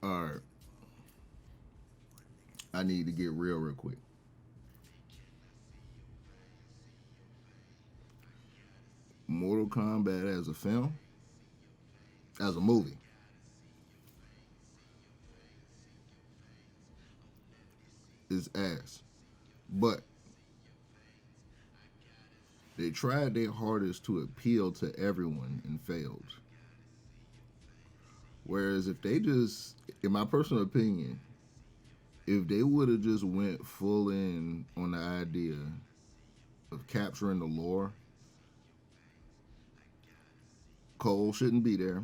All right. I need to get real quick. Mortal Kombat as a film, as a movie, is ass. But they tried their hardest to appeal to everyone and failed. Whereas if they just, in my personal opinion, if they would have just went full in on the idea of capturing the lore, Cole shouldn't be there.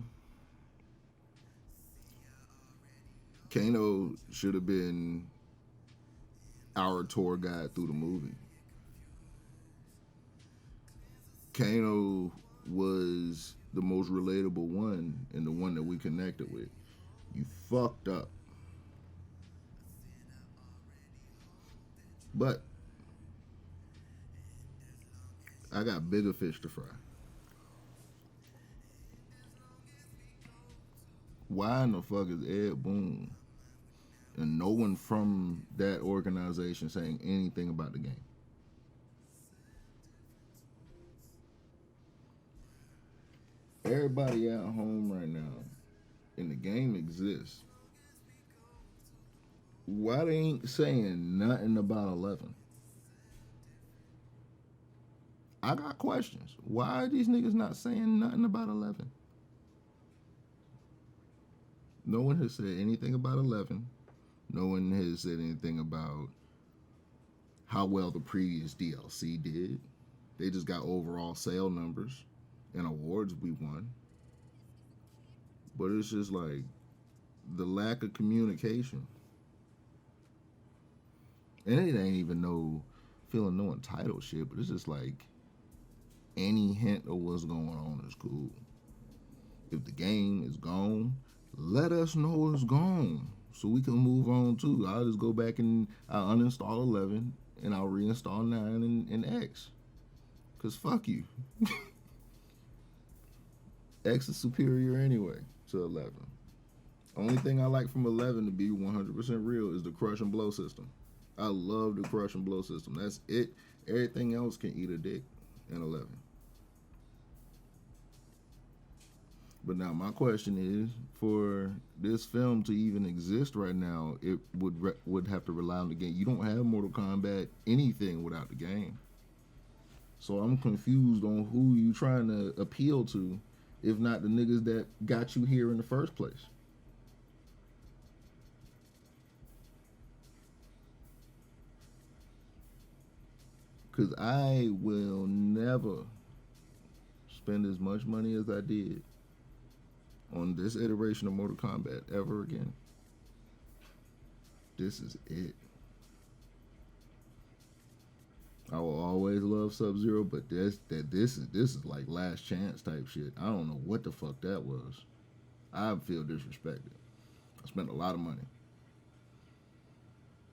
Kano should have been our tour guide through the movie. Kano was the most relatable one and the one that we connected with. You fucked up. But I got bigger fish to fry. Why in the fuck is Ed Boon and no one from that organization saying anything about the game? Everybody at home right now, and the game exists. Why they ain't saying nothing about 11? I got questions. Why are these niggas not saying nothing about 11? No one has said anything about 11. No one has said anything about how well the previous DLC did. They just got overall sale numbers and awards we won. But it's just like the lack of communication. And it ain't even no feeling no entitled shit, but it's just like any hint of what's going on is cool. If the game is gone, let us know it's gone so we can move on too. I'll just go back and I'll uninstall 11 and I'll reinstall 9 and X. Cause fuck you. X is superior anyway to 11. Only thing I like from 11, to be 100% real, is the crush and blow system. I love the crush and blow system. That's it. Everything else can eat a dick in 11. But now my question is, for this film to even exist right now, it would have to rely on the game. You don't have Mortal Kombat anything without the game. So I'm confused on who you trying to appeal to, if not the niggas that got you here in the first place. Because I will never spend as much money as I did on this iteration of Mortal Kombat ever again. This is it. I will always love Sub-Zero, but this is like last chance type shit. I don't know what the fuck that was. I feel disrespected. I spent a lot of money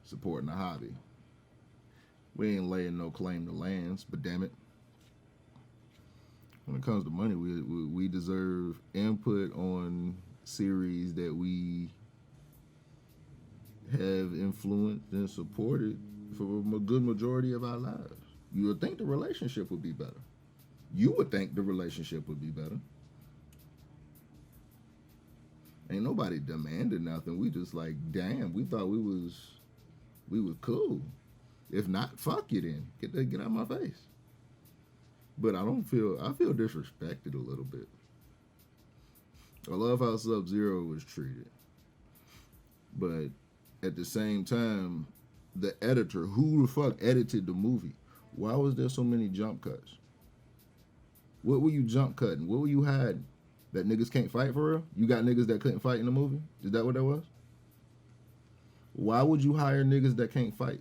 supporting the hobby. We ain't laying no claim to lands, but damn it, when it comes to money, we deserve input on series that we have influenced and supported for a good majority of our lives. You would think the relationship would be better. You would think the relationship would be better. Ain't nobody demanded nothing. We just like, damn, we thought we was cool. If not, fuck you then. Get out of my face. But I feel disrespected a little bit. I love how Sub-Zero was treated. But at the same time, the editor, who the fuck edited the movie? Why was there so many jump cuts? What were you jump cutting? What were you hiding? That niggas can't fight for real? You got niggas that couldn't fight in the movie? Is that what that was? Why would you hire niggas that can't fight?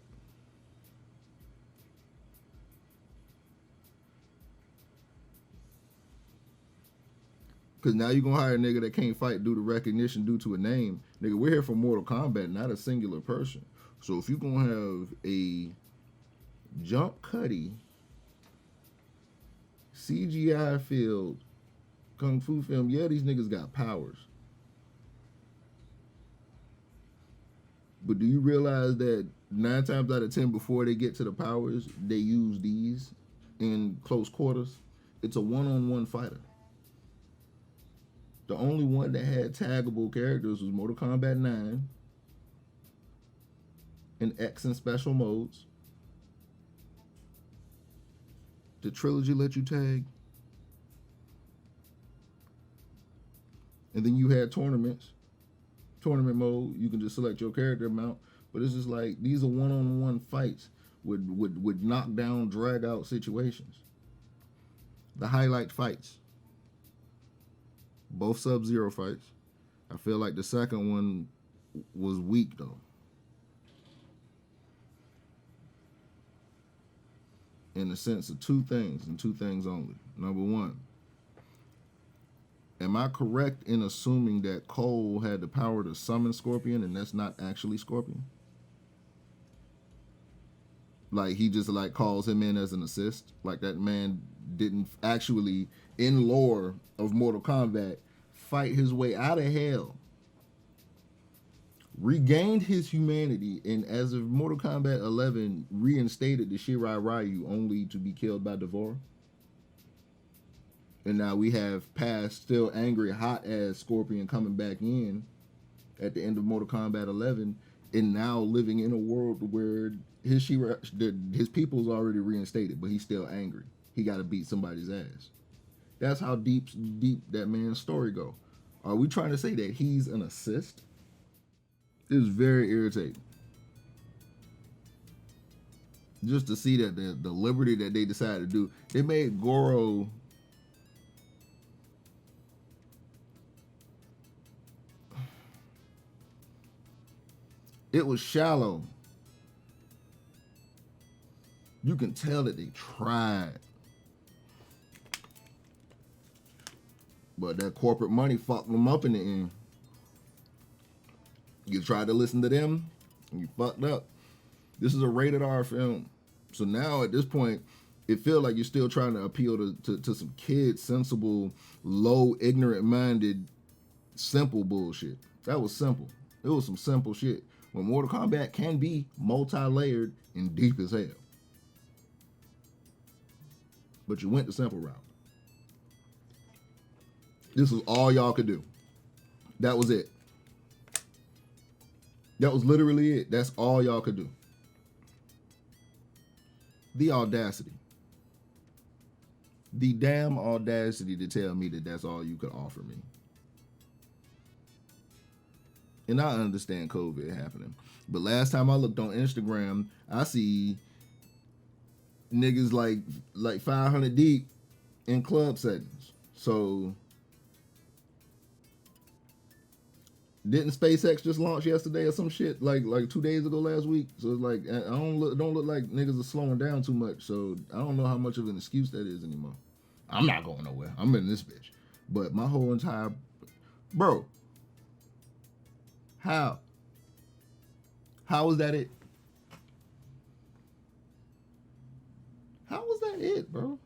Because now you're going to hire a nigga that can't fight due to recognition, due to a name. Nigga, we're here for Mortal Kombat, not a singular person. So if you're going to have a jump cutty, CGI filled Kung Fu film, yeah, these niggas got powers. But do you realize that 9 times out of 10 before they get to the powers, they use these in close quarters? It's a one-on-one fighter. The only one that had taggable characters was Mortal Kombat 9 and X in special modes. The trilogy let you tag. And then you had tournaments. Tournament mode, you can just select your character amount. But it's just like, these are one-on-one fights with knockdown, drag-out situations. The highlight fights. Both Sub-Zero fights. I feel like the second one was weak, though. In the sense of two things, and two things only. Number one, am I correct in assuming that Cole had the power to summon Scorpion and that's not actually Scorpion? Like, he just, like, calls him in as an assist? Like, that man didn't actually, in lore of Mortal Kombat, fight his way out of hell, regained his humanity, and as of Mortal Kombat 11, reinstated the Shirai Ryu only to be killed by Devora? And now we have past still angry, hot-ass Scorpion coming back in at the end of Mortal Kombat 11, and now living in a world where his people's already reinstated, but he's still angry. He got to beat somebody's ass. That's how deep that man's story go. Are we trying to say that he's an assist? It's very irritating. Just to see that the liberty that they decided to do. They made Goro... It was shallow. You can tell that they tried. But that corporate money fucked them up in the end. You tried to listen to them, and you fucked up. This is a rated R film. So now at this point, it feels like you're still trying to appeal to some kids, sensible, low, ignorant-minded, simple bullshit. That was simple. It was some simple shit. When Mortal Kombat can be multi-layered and deep as hell. But you went the simple route. This was all y'all could do. That was it. That was literally it. That's all y'all could do. The audacity. The damn audacity to tell me that that's all you could offer me. And I understand COVID happening. But last time I looked on Instagram, I see niggas like 500 deep in club settings. So didn't SpaceX just launch yesterday or some shit like 2 days ago last week? So it's like I don't look like niggas are slowing down too much. So I don't know how much of an excuse that is anymore. I'm not going nowhere. I'm in this bitch. But my whole entire bro. How was that it? How was that it, bro?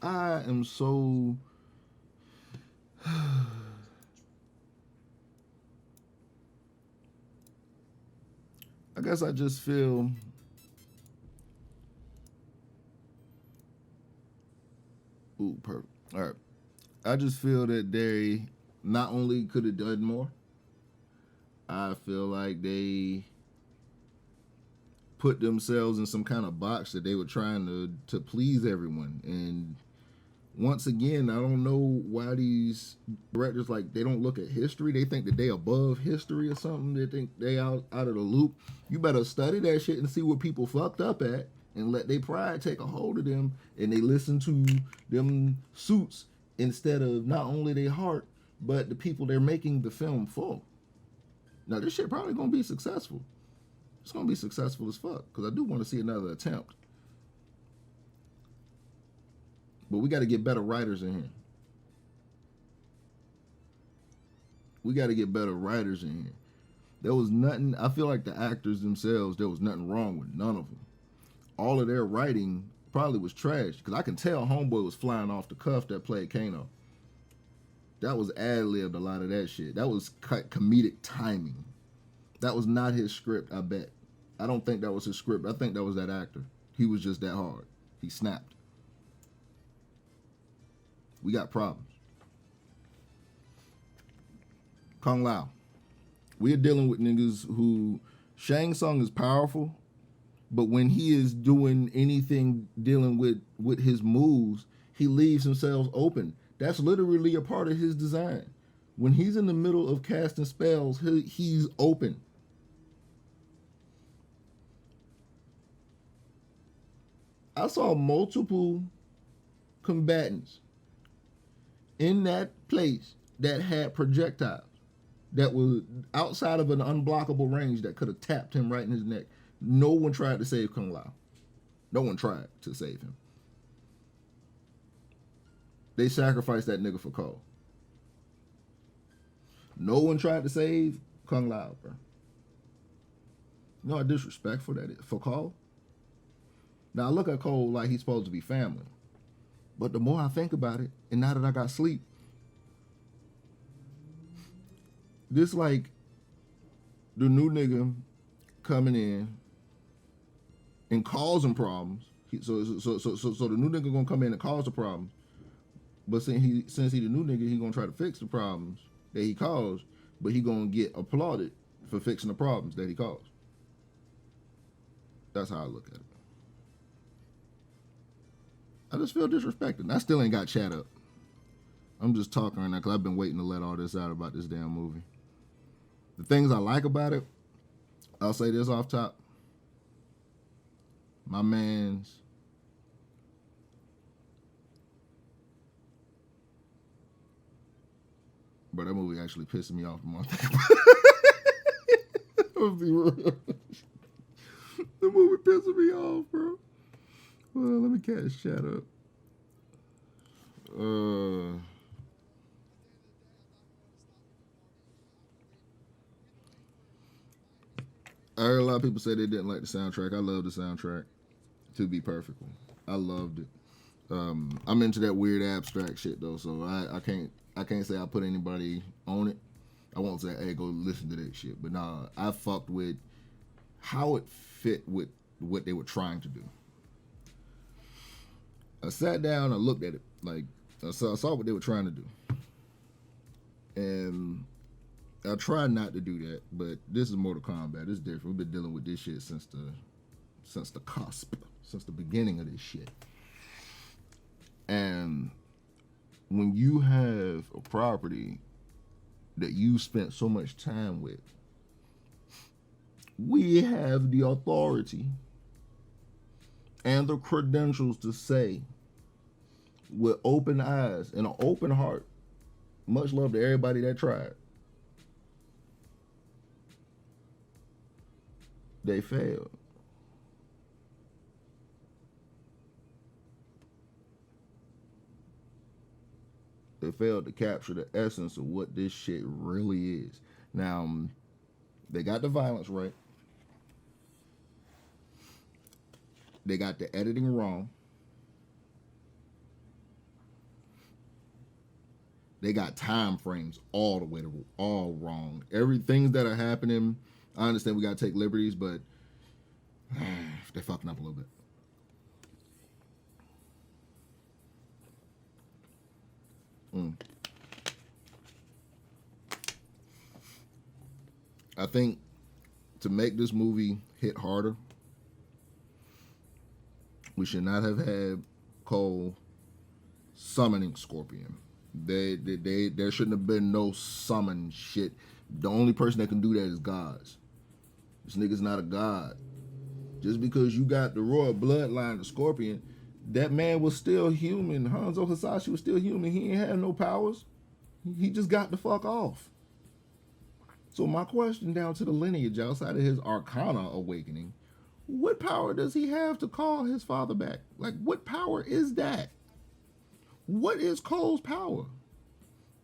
I am so... I guess I just feel... Ooh, perfect. All right. I just feel that they not only could have done more, I feel like they put themselves in some kind of box that they were trying to please everyone. And Once again, I don't know why these directors, like, they don't look at history. They think that they above history or something. They think they out of the loop. You better study that shit and see what people fucked up at, and let their pride take a hold of them, and they listen to them suits instead of not only their heart, but the people they're making the film for. Now, this shit probably gonna be successful. It's gonna be successful as fuck, because I do want to see another attempt. But we got to get better writers in here. We got to get better writers in here. There was nothing, I feel like the actors themselves, there was nothing wrong with none of them. All of their writing probably was trash, because I can tell Homeboy was flying off the cuff that played Kano. That was ad-libbed, a lot of that shit. That was comedic timing. That was not his script, I bet. I don't think that was his script. I think that was that actor. He was just that hard. He snapped. We got problems. Kung Lao. We're dealing with niggas who, Shang Tsung is powerful, but when he is doing anything dealing with his moves, he leaves himself open. That's literally a part of his design. When he's in the middle of casting spells, he's open. I saw multiple combatants in that place that had projectiles that was outside of an unblockable range that could have tapped him right in his neck. No one tried to save Kung Lao. No one tried to save him. They sacrificed that nigga for Cole. No one tried to save Kung Lao, bro. You know how disrespectful that is for Cole? Now, I look at Cole like he's supposed to be family. But the more I think about it, and now that I got sleep, this like the new nigga coming in and causing problems. So the new nigga gonna come in and cause the problems. But since he the new nigga, he gonna try to fix the problems that he caused, but he gonna get applauded for fixing the problems that he caused. That's how I look at it. I just feel disrespected. I still ain't got chat up. I'm just talking right now because I've been waiting to let all this out about this damn movie. The things I like about it, I'll say this off top. My man's but that movie actually pissing me off more. I'll be real. The movie pissing me off, bro. Well, let me catch chat up. I heard a lot of people say they didn't like the soundtrack. I love the soundtrack, to be perfect. I loved it. I'm into that weird abstract shit though, so I can't say I put anybody on it. I won't say, hey, go listen to that shit. But nah, I fucked with how it fit with what they were trying to do. I sat down and looked at it. Like, I saw what they were trying to do. And I tried not to do that, but this is Mortal Kombat. It's different. We've been dealing with this shit since the cusp, since the beginning of this shit. And when you have a property that you spent so much time with, we have the authority and the credentials to say with open eyes and an open heart, much love to everybody that tried, they failed. They failed to capture the essence of what this shit really is. Now, they got the violence right. They got the editing wrong. They got time frames all wrong. Everything that are happening, I understand we got to take liberties, but they're fucking up a little bit. I think to make this movie hit harder, we should not have had Cole summoning Scorpion. There shouldn't have been no summon shit. The only person that can do that is gods. This nigga's not a god. Just because you got the royal bloodline of Scorpion, that man was still human. Hanzo Hasashi was still human. He ain't had no powers. He just got the fuck off. So my question down to the lineage, outside of his Arcana awakening, what power does he have to call his father back? Like, what power is that? What is Cole's power?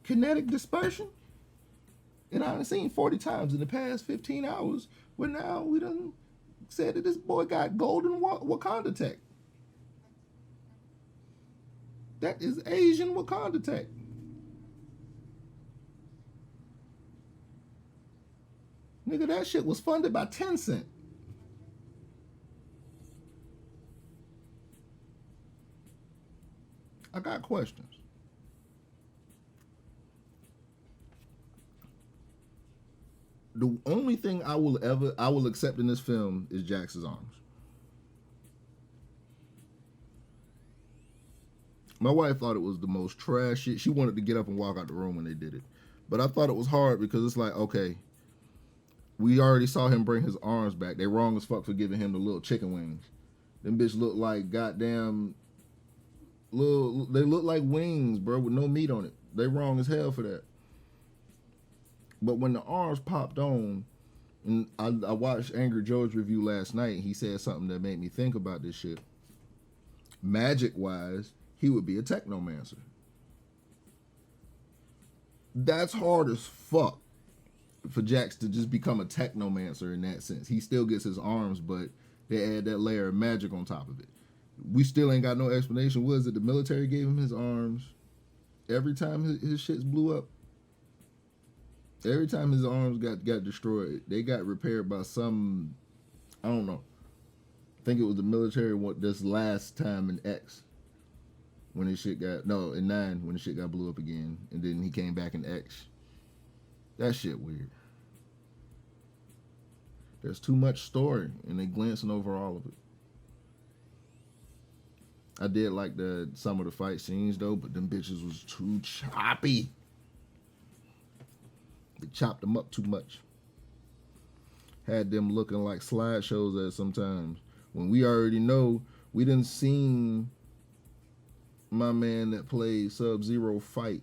Kinetic dispersion? And I've seen 40 times in the past 15 hours where now we done said that this boy got golden Wakanda tech. That is Asian Wakanda tech. Nigga, that shit was funded by Tencent. I got questions. The only thing I will accept in this film is Jax's arms. My wife thought it was the most trash shit. She wanted to get up and walk out the room when they did it. But I thought it was hard because it's like, okay, we already saw him bring his arms back. They wrong as fuck for giving him the little chicken wings. Them bitch look like goddamn little, they look like wings, bro, with no meat on it. They wrong as hell for that. But when the arms popped on, and I watched Angry Joe's review last night, he said something that made me think about this shit. Magic-wise, he would be a technomancer. That's hard as fuck for Jax to just become a technomancer in that sense. He still gets his arms, but they add that layer of magic on top of it. We still ain't got no explanation. Was it the military gave him his arms every time his shits blew up? Every time his arms got destroyed, they got repaired by some, I don't know. I think it was the military this last time in X. When his shit got, no, in 9, when the shit got blew up again. And then he came back in X. That shit weird. There's too much story, and they glancing over all of it. I did like some of the fight scenes, though, but them bitches was too choppy. They chopped them up too much. Had them looking like slideshows at sometimes. When we already know, we done seen my man that played Sub-Zero fight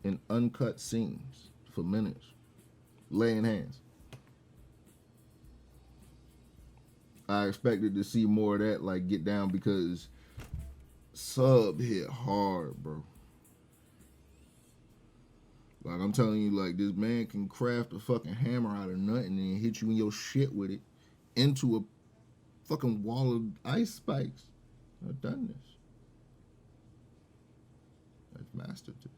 in uncut scenes for minutes, laying hands. I expected to see more of that, like get down, because Sub hit hard, bro. Like, I'm telling you, like, this man can craft a fucking hammer out of nothing and hit you in your shit with it into a fucking wall of ice spikes. I've done this. I've mastered this.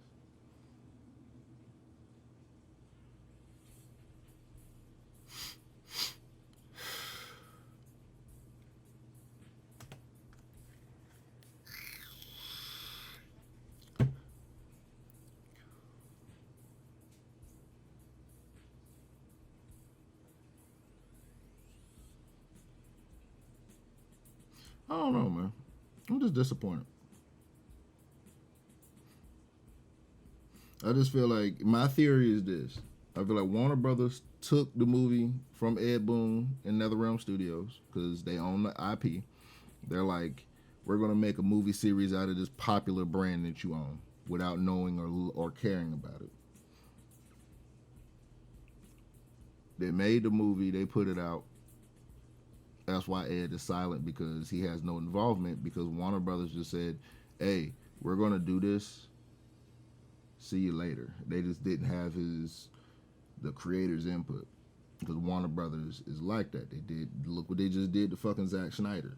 I don't know, man. I'm just disappointed. I just feel like, my theory is this. I feel like Warner Brothers took the movie from Ed Boon and NetherRealm Studios because they own the IP. They're like, we're going to make a movie series out of this popular brand that you own without knowing or caring about it. They made the movie, they put it out. That's why Ed is silent, because he has no involvement, because Warner Brothers just said, hey, we're going to do this. See you later. They just didn't have the creator's input, because Warner Brothers is like that. Look what they just did to fucking Zack Snyder.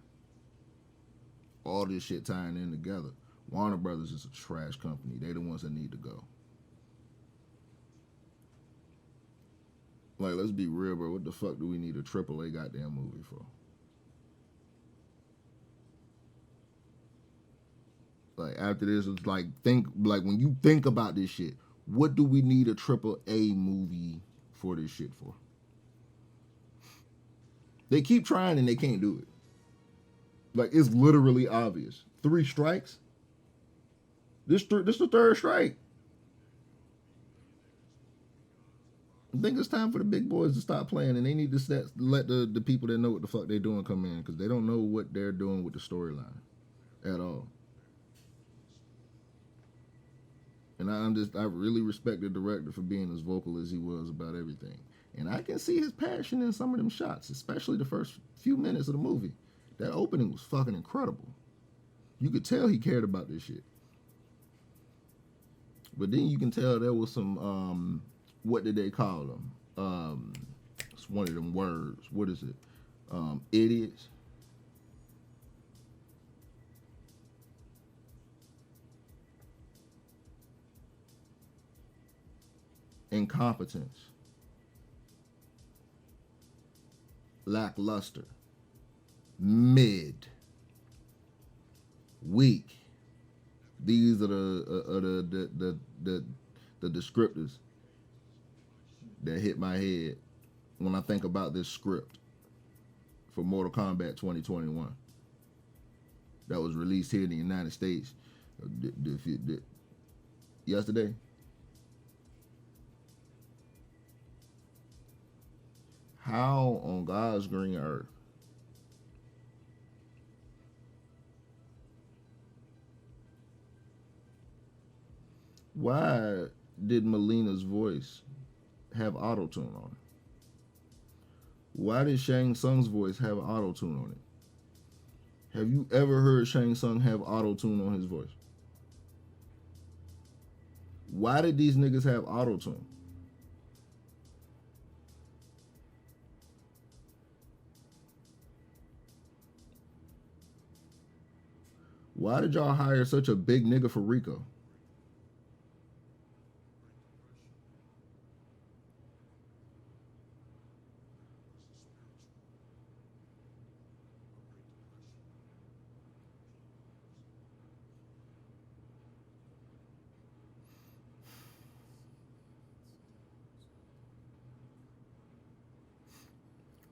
All this shit tying in together. Warner Brothers is a trash company. They the ones that need to go. Like, let's be real, bro. What the fuck do we need a AAA goddamn movie for? Like, after this, it's like, when you think about this shit, what do we need a AAA movie for this shit for? They keep trying and they can't do it. Like, it's literally obvious. 3 strikes. This the third strike. I think it's time for the big boys to stop playing, and they need to let the people that know what the fuck they're doing come in, because they don't know what they're doing with the storyline at all. And I really respect the director for being as vocal as he was about everything. And I can see his passion in some of them shots, especially the first few minutes of the movie. That opening was fucking incredible. You could tell he cared about this shit. But then you can tell there was some, what did they call them? It's one of them words. What is it? Idiots. Incompetence. Lackluster. Mid. Weak. These are the descriptors that hit my head when I think about this script for Mortal Kombat 2021 that was released here in the United States yesterday. How on God's green earth why did Melina's voice have auto-tune on it? Why did Shang Tsung's voice have auto-tune on it? Have you ever heard Shang Tsung have auto-tune on his voice? Why did these niggas have auto-tune? Why did y'all hire such a big nigga for Rico?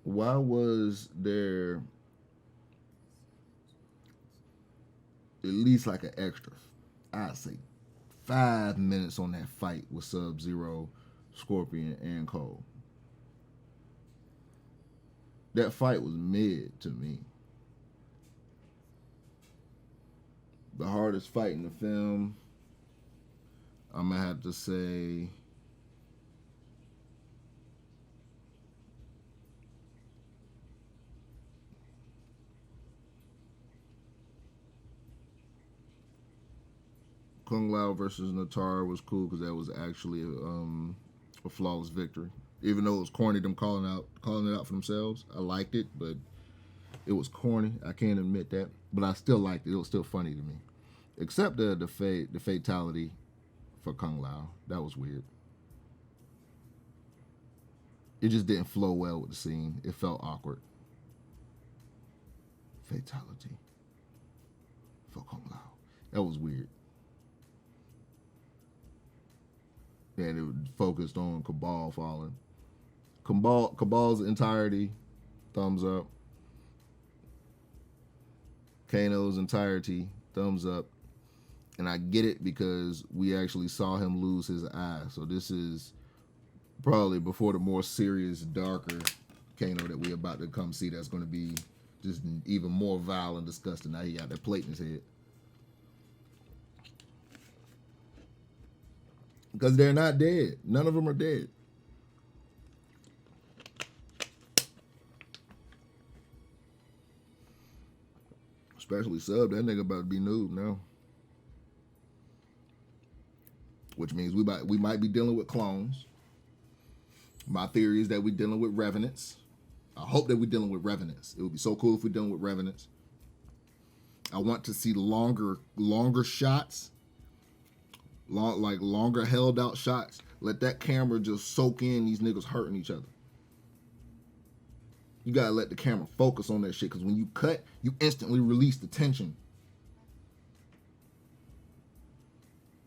Why was there at least like an extra, I'd say 5 minutes on that fight with Sub-Zero, Scorpion, and Cole? That fight was mid to me. The hardest fight in the film, I'm gonna have to say Kung Lao versus Natar was cool because that was actually a flawless victory. Even though it was corny, them calling it out for themselves, I liked it, but it was corny. I can't admit that, but I still liked it. It was still funny to me, except the fatality for Kung Lao. That was weird. It just didn't flow well with the scene. It felt awkward. Fatality for Kung Lao. That was weird. And it focused on Cabal falling. Cabal's entirety, thumbs up. Kano's entirety, thumbs up. And I get it because we actually saw him lose his eye. So this is probably before the more serious, darker Kano that we're about to come see that's going to be just even more vile and disgusting. Now he got that plate in his head. Because they're not dead. None of them are dead. Especially Sub. That nigga about to be noob now. Which means we might be dealing with clones. My theory is that we're dealing with revenants. I hope that we're dealing with revenants. It would be so cool if we're dealing with revenants. I want to see longer shots. Longer held out shots. Let that camera just soak in these niggas hurting each other. You gotta let the camera focus on that shit, because when you cut, you instantly release the tension.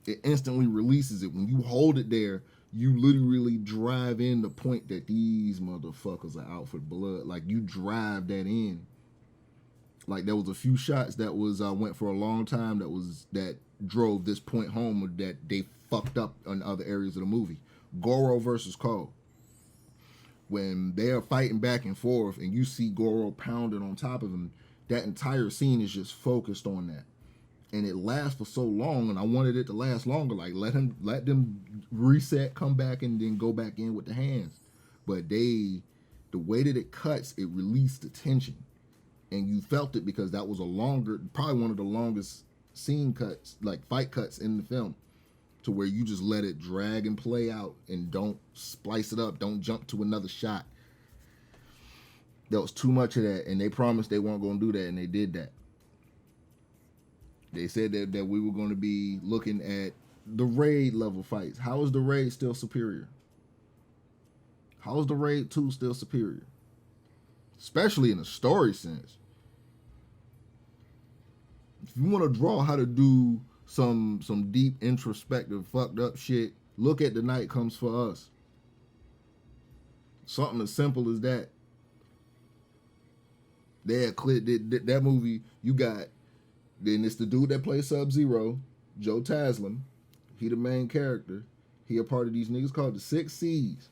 It instantly releases it. When you hold it there, you literally drive in the point that these motherfuckers are out for blood. Like, you drive that in. Like there was a few shots that was went for a long time that drove this point home that they fucked up in other areas of the movie. Goro versus Cole. When they are fighting back and forth and you see Goro pounding on top of him, that entire scene is just focused on that. And it lasts for so long, and I wanted it to last longer. Like let them reset, come back, and then go back in with the hands. But the way that it cuts, it released the tension. And you felt it because that was probably one of the longest scene cuts, like fight cuts in the film, to where you just let it drag and play out and don't splice it up, don't jump to another shot. There was too much of that, and they promised they weren't going to do that, and they did that. They said that we were going to be looking at the raid level fights. How is the raid still superior? How is the raid 2 still superior? Especially in a story sense. If you want to draw how to do some deep introspective fucked up shit, look at The Night Comes For Us. Something as simple as that. That movie, you got, then it's the dude that plays Sub-Zero, Joe Taslim. He the main character. He a part of these niggas called the Six Seas.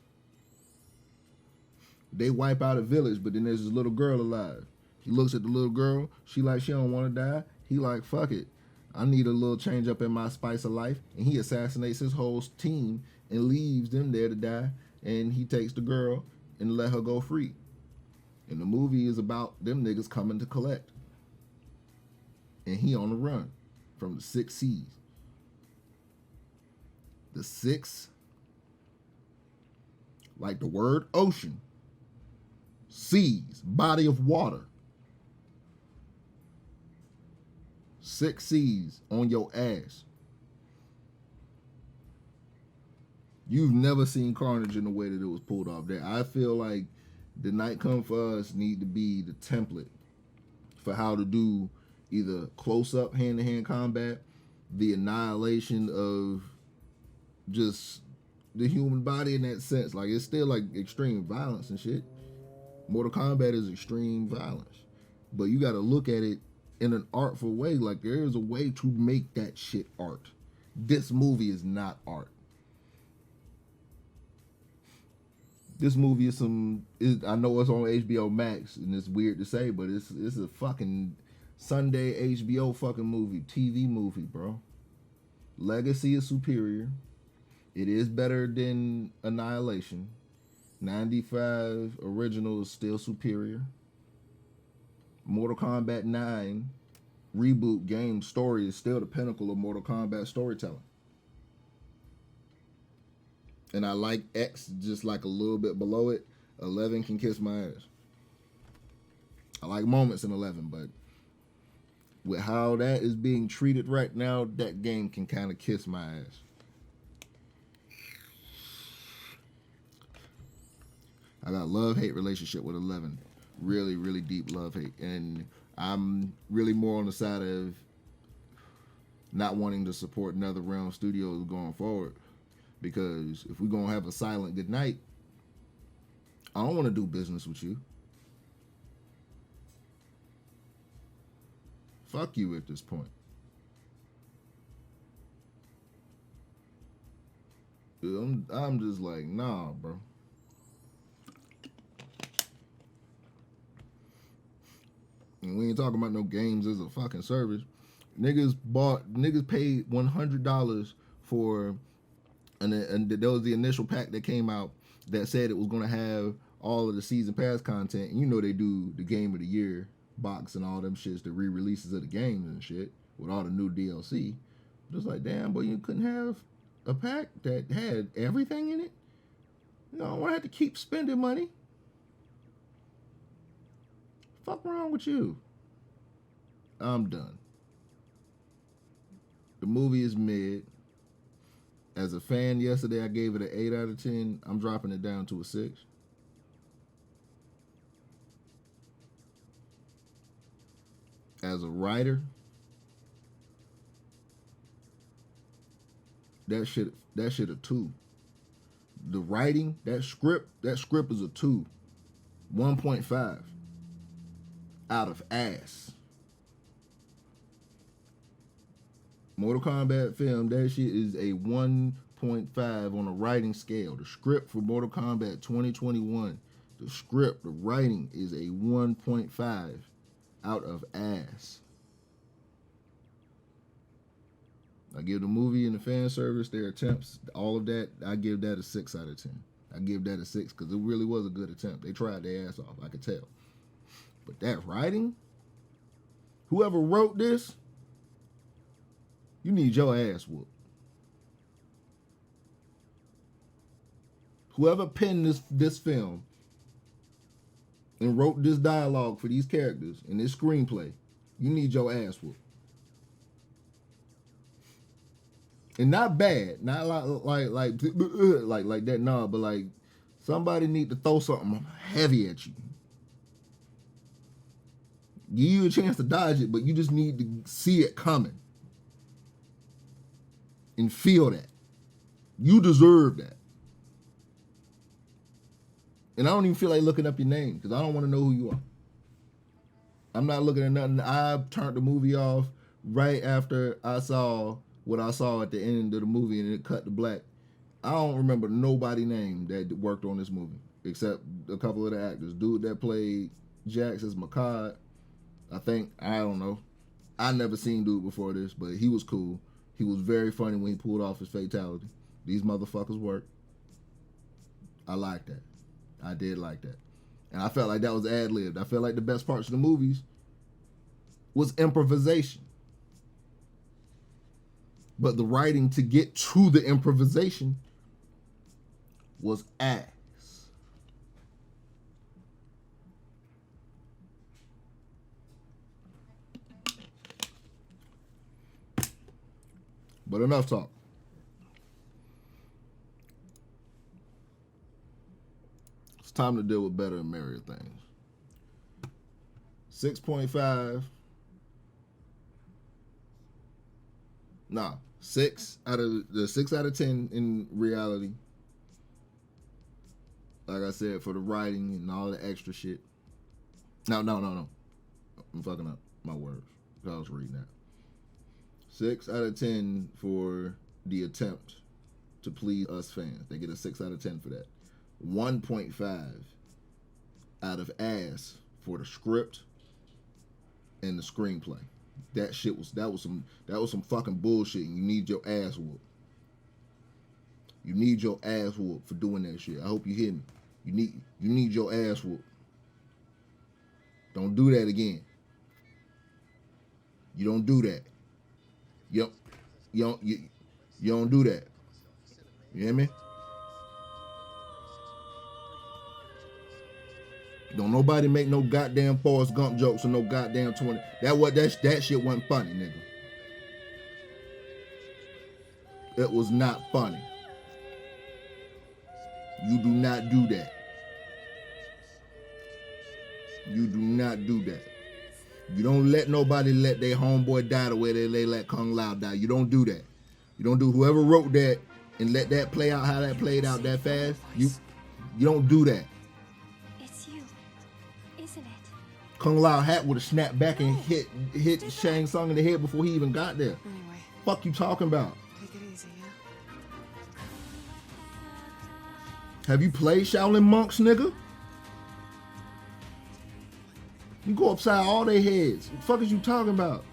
They wipe out a village, but then there's this little girl alive. He looks at the little girl. She don't want to die. He like, fuck it. I need a little change up in my spice of life. And he assassinates his whole team and leaves them there to die. And he takes the girl and let her go free. And the movie is about them niggas coming to collect. And he on the run from the Six Seas. The six, like the word ocean. Seas, body of water. Six Seas on your ass. You've never seen carnage in the way that it was pulled off there. I feel like The Night Come For Us need to be the template for how to do either close-up hand-to-hand combat, the annihilation of just the human body in that sense. Like, it's still like extreme violence and shit. Mortal Kombat is extreme violence. But you got to look at it in an artful way. Like, there is a way to make that shit art. This movie is not art. This movie is I know it's on HBO Max, and it's weird to say, but it's a fucking Sunday HBO fucking movie, TV movie, bro. Legacy is superior. It is better than Annihilation. 95 original is still superior. Mortal Kombat 9 reboot game story is still the pinnacle of Mortal Kombat storytelling. And I like X just like a little bit below it. 11 can kiss my ass. I like moments in 11, but with how that is being treated right now, that game can kind of kiss my ass. I got a love-hate relationship with 11. Really, really deep love-hate. And I'm really more on the side of not wanting to support NetherRealm Studios going forward. Because if we're going to have a silent goodnight, I don't want to do business with you. Fuck you at this point. I'm just like, nah, bro. And we ain't talking about no games as a fucking service. Niggas paid $100 for, and there was the initial pack that came out that said it was going to have all of the season pass content. And you know they do the game of the year box and all them shits, the re-releases of the games and shit with all the new DLC. Just like, damn, boy, you couldn't have a pack that had everything in it? You know, I want to have to keep spending money. Fuck wrong with you? I'm done. The movie is mid. As a fan, yesterday I gave it an 8 out of 10. I'm dropping it down to a 6. As a writer, that shit a 2. The writing, that script is a 2. 1.5 out of ass. Mortal Kombat film, that shit is a 1.5 on a writing scale. The script for Mortal Kombat 2021, the script, the writing is a 1.5 out of ass. I give the movie and the fan service, their attempts, all of that, I give that a 6 out of 10. I give that a 6 because it really was a good attempt. They tried their ass off, I could tell. But that writing, whoever wrote this, you need your ass whooped. Whoever penned this film and wrote this dialogue for these characters and this screenplay, you need your ass whooped. And not bad, not like that, nah, but like somebody need to throw something heavy at you. Give you a chance to dodge it, but you just need to see it coming and feel that. You deserve that. And I don't even feel like looking up your name because I don't want to know who you are. I'm not looking at nothing. I turned the movie off right after I saw what I saw at the end of the movie and it cut to black. I don't remember nobody's name that worked on this movie except a couple of the actors. Dude that played Jax as Makad, I don't know. I never seen dude before this, but he was cool. He was very funny when he pulled off his fatality. These motherfuckers work. I like that. I did like that. And I felt like that was ad-libbed. I felt like the best parts of the movies was improvisation. But the writing to get to the improvisation was ass. But enough talk. It's time to deal with better and merrier things. 6.5. Nah, 6 out of 10 in reality. Like I said, for the writing and all the extra shit. No. I'm fucking up my words. I was reading that. 6 out of 10 for the attempt to please us fans. They get a 6 out of 10 for that. 1.5 out of ass for the script and the screenplay. That was some fucking bullshit, and you need your ass whooped. You need your ass whooped for doing that shit. I hope you hear me. You need your ass whooped. Don't do that again. You don't do that. You don't do that. You hear me? Don't nobody make no goddamn Forrest Gump jokes or no goddamn 20. That shit wasn't funny, nigga. It was not funny. You do not do that. You do not do that. You don't let nobody let their homeboy die the way they let Kung Lao die. You don't do that. You don't do whoever wrote that and let that play out how that played out that fast. You don't do that. It's you, isn't it? Kung Lao hat would have snapped back and hit Shang Tsung in the head before he even got there. Anyway, Fuck you talking about? take it easy, yeah? Have you played Shaolin Monks, nigga? You go upside all their heads. What the fuck is you talking about?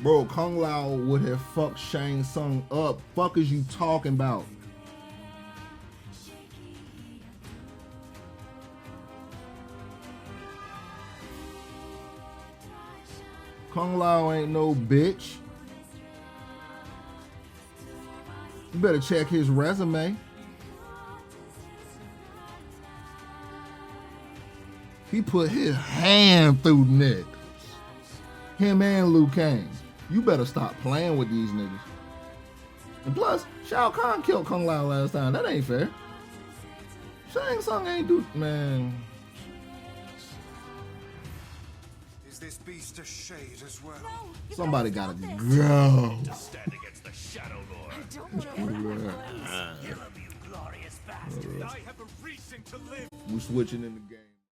Bro, Kung Lao would have fucked Shang Tsung up. Fuck is you talking about? Kung Lao ain't no bitch. You better check his resume. He put his hand through niggas. Him and Liu Kang. You better stop playing with these niggas. And plus, Shao Kahn killed Kung Lao last time. That ain't fair. Shang Tsung ain't do... Man. Is this beast a shade as well? No, Somebody gotta go. Stand against the Shadow Lord. don't want to Kill him, you glorious bastard. I have a reason to live. We switching in the game.